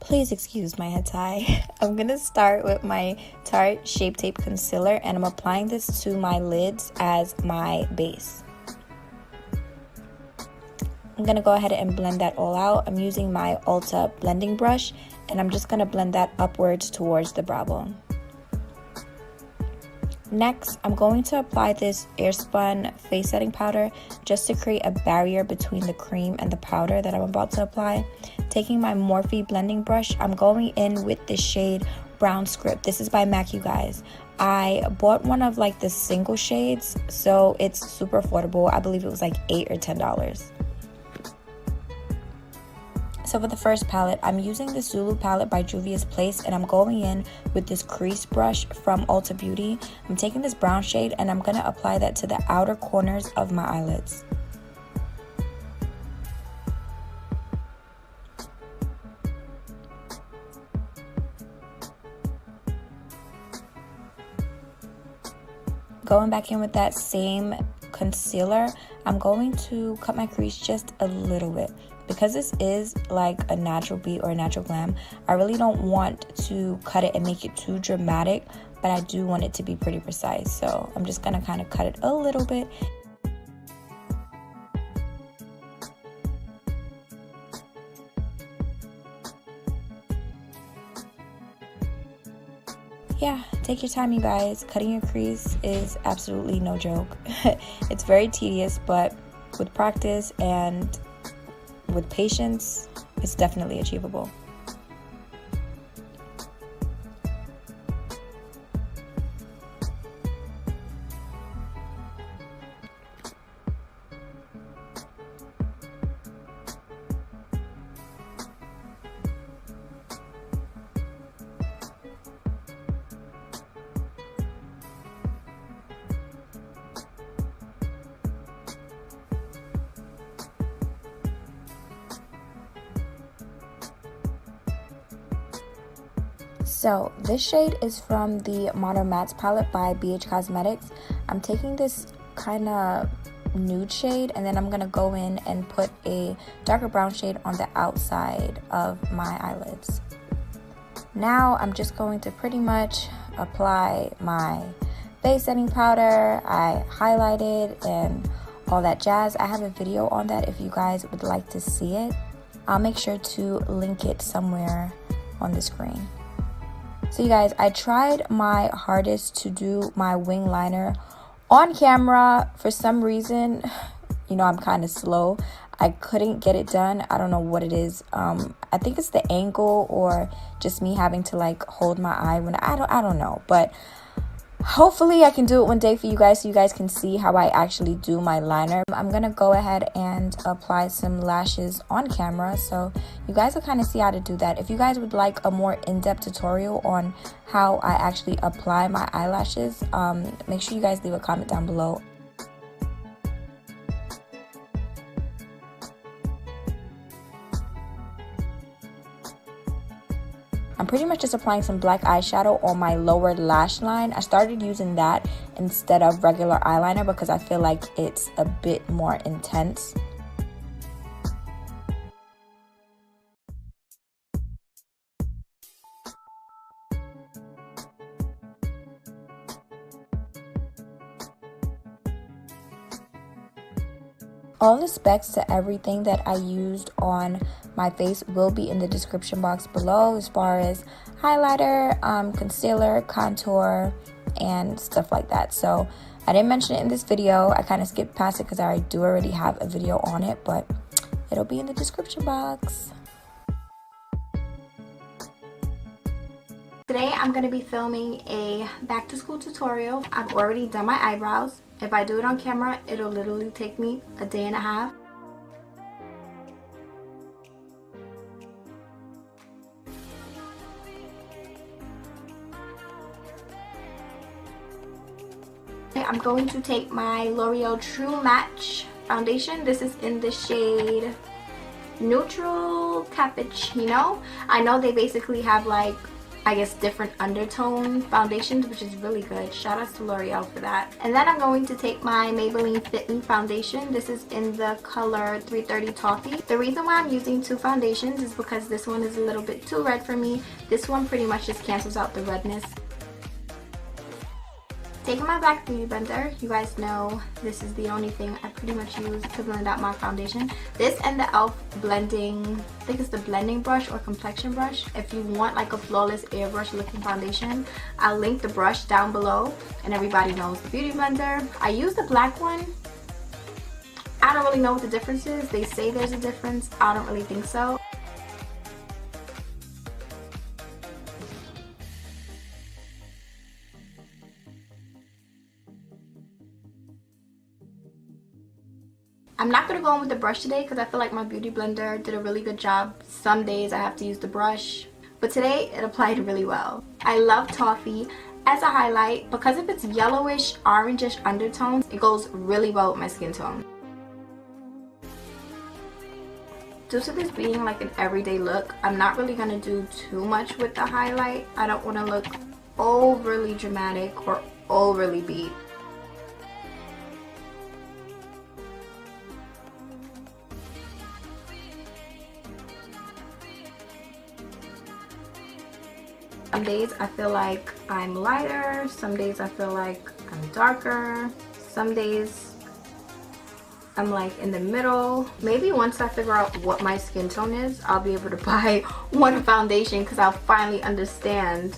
Please excuse my head tie. I'm gonna start with my Tarte Shape Tape Concealer, and I'm applying this to my lids as my base. I'm gonna go ahead and blend that all out. I'm using my Ulta blending brush, and I'm just gonna blend that upwards towards the brow bone. Next, I'm going to apply this Airspun face setting powder just to create a barrier between the cream and the powder that I'm about to apply. Taking my Morphe blending brush, I'm going in with the shade Brown Script. This is by MAC, you guys. I bought one of like the single shades, so it's super affordable. I believe it was like $8 or $10. So for the first palette, I'm using the Zulu palette by Juvia's Place, and I'm going in with this crease brush from Ulta Beauty. I'm taking this brown shade and I'm gonna apply that to the outer corners of my eyelids. Going back in with that same concealer, I'm going to cut my crease just a little bit. Because this is like a natural beat or a natural glam, I really don't want to cut it and make it too dramatic, but I do want it to be pretty precise. So I'm just gonna kind of cut it a little bit. Yeah, take your time, you guys. Cutting your crease is absolutely no joke. It's very tedious, but with practice and with patience, it's definitely achievable. So this shade is from the Modern Mattes palette by BH Cosmetics. I'm taking this kind of nude shade, and then I'm gonna go in and put a darker brown shade on the outside of my eyelids. Now I'm just going to pretty much apply my face setting powder. I highlighted and all that jazz. I have a video on that if you guys would like to see it. I'll make sure to link it somewhere on the screen. So you guys, I tried my hardest to do my wing liner on camera. For some reason, you know, I'm kind of slow. I couldn't get it done. I don't know what it is. I think it's the angle or just me having to like hold my eye when I don't know. But hopefully I can do it one day for you guys so you guys can see how I actually do my liner. I'm gonna go ahead and apply some lashes on camera so you guys will kind of see how to do that. If you guys would like a more in-depth tutorial on how I actually apply my eyelashes, make sure you guys leave a comment down below. I'm pretty much just applying some black eyeshadow on my lower lash line. I started using that instead of regular eyeliner because I feel like it's a bit more intense. All the specs to everything that I used on my face will be in the description box below, as far as highlighter, concealer, contour, and stuff like that. So I didn't mention it in this video. I kind of skipped past it because I do already have a video on it, but it'll be in the description box. Today I'm going to be filming a back to school tutorial. I've already done my eyebrows. If I do it on camera, it'll literally take me a day and a half. I'm going to take my L'Oreal True Match foundation. This is in the shade Neutral Cappuccino. I know they basically have like I guess, different undertone foundations, which is really good. Shout out to L'Oreal for that. And then I'm going to take my Maybelline Fit Me foundation. This is in the color 330 Toffee. The reason why I'm using two foundations is because this one is a little bit too red for me. This one pretty much just cancels out the redness. Taking my Black Beauty Blender, you guys know this is the only thing I pretty much use to blend out my foundation. This and the e.l.f. blending, I think it's the blending brush or complexion brush. If you want like a flawless airbrush looking foundation, I'll link the brush down below, and everybody knows the Beauty Blender. I use the black one. I don't really know what the difference is. They say there's a difference. I don't really think so. I'm not going to go in with the brush today because I feel like my Beauty Blender did a really good job. Some days I have to use the brush, but today it applied really well. I love Toffee as a highlight because of its yellowish, orangish undertones. It goes really well with my skin tone. Due to this being like an everyday look, I'm not really going to do too much with the highlight. I don't want to look overly dramatic or overly beat. Some days I feel like I'm lighter, some days I feel like I'm darker, some days I'm like in the middle. Maybe once I figure out what my skin tone is, I'll be able to buy one foundation because I'll finally understand.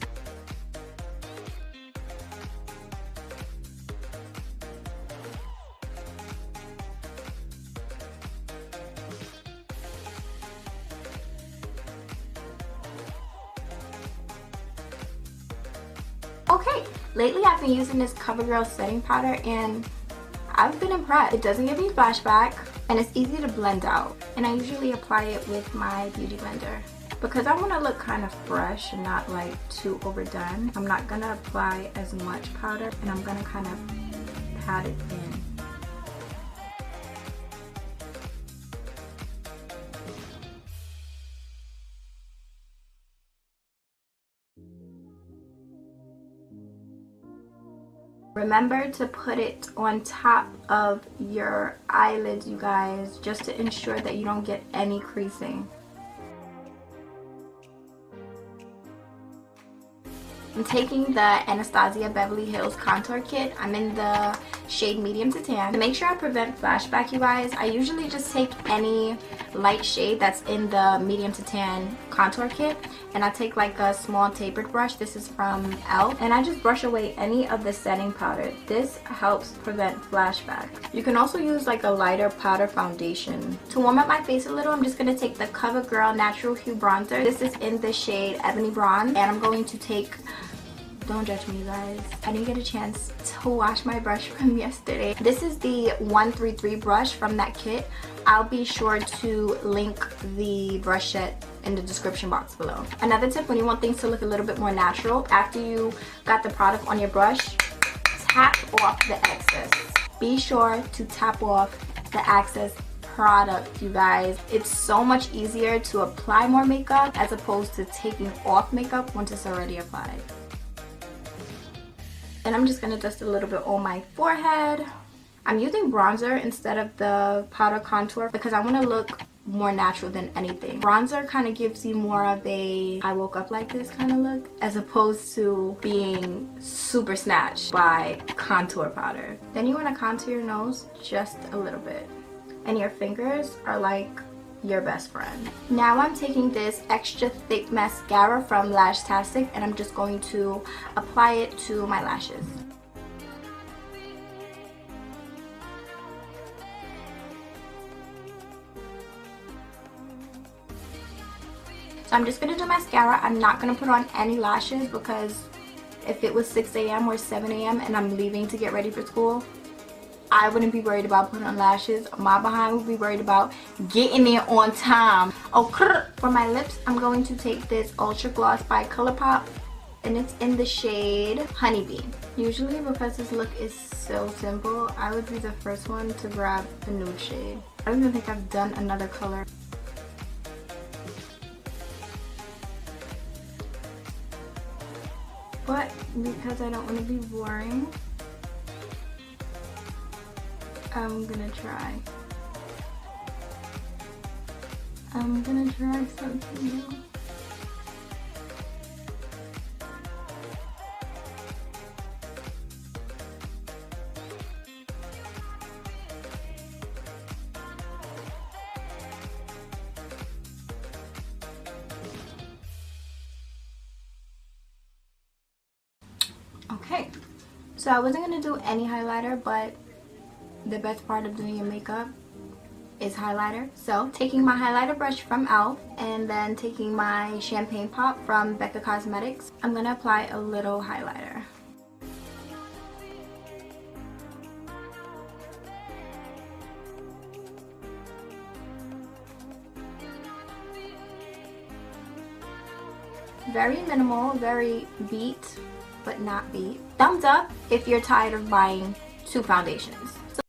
Okay, lately I've been using this CoverGirl setting powder and I've been impressed. It doesn't give me flashback and it's easy to blend out. And I usually apply it with my Beauty Blender. Because I want to look kind of fresh and not like too overdone, I'm not going to apply as much powder and I'm going to kind of pat it in. Remember to put it on top of your eyelids, you guys, just to ensure that you don't get any creasing. I'm taking the Anastasia Beverly Hills Contour Kit. I'm in the shade Medium to Tan. To make sure I prevent flashback, you guys, I usually just take any light shade that's in the Medium to Tan Contour Kit and I take like a small tapered brush. This is from e.l.f. and I just brush away any of the setting powder. This helps prevent flashback. You can also use like a lighter powder foundation. To warm up my face a little, I'm just going to take the CoverGirl Natural Hue Bronzer. This is in the shade Ebony Bronze and I'm going to take, don't judge me, you guys, I didn't get a chance to wash my brush from yesterday. This is the 133 brush from that kit. I'll be sure to link the brush set in the description box below. Another tip when you want things to look a little bit more natural, after you got the product on your brush, tap off the excess. Be sure to tap off the excess product, you guys. It's so much easier to apply more makeup as opposed to taking off makeup once it's already applied. And I'm just going to dust a little bit on my forehead. I'm using bronzer instead of the powder contour because I want to look more natural than anything. Bronzer kind of gives you more of a I woke up like this kind of look as opposed to being super snatched by contour powder. Then you want to contour your nose just a little bit. And your fingers are like your best friend. Now I'm taking this extra thick mascara from Lashtastic and I'm just going to apply it to my lashes. So I'm just going to do mascara. I'm not going to put on any lashes because if it was 6 a.m. or 7 a.m. and I'm leaving to get ready for school, I wouldn't be worried about putting on lashes. My behind would be worried about getting there on time. Okay. For my lips, I'm going to take this Ultra Gloss by ColourPop and it's in the shade Honeybee. Usually because this look is so simple, I would be the first one to grab a nude shade. I don't even think I've done another color. But because I don't want to be boring, I'm gonna try something new. Okay, so I wasn't gonna do any highlighter, but the best part of doing your makeup is highlighter. So taking my highlighter brush from e.l.f. and then taking my champagne pop from Becca Cosmetics, I'm gonna apply a little highlighter. Very minimal, very beat, but not beat. Thumbs up if you're tired of buying 2 foundations.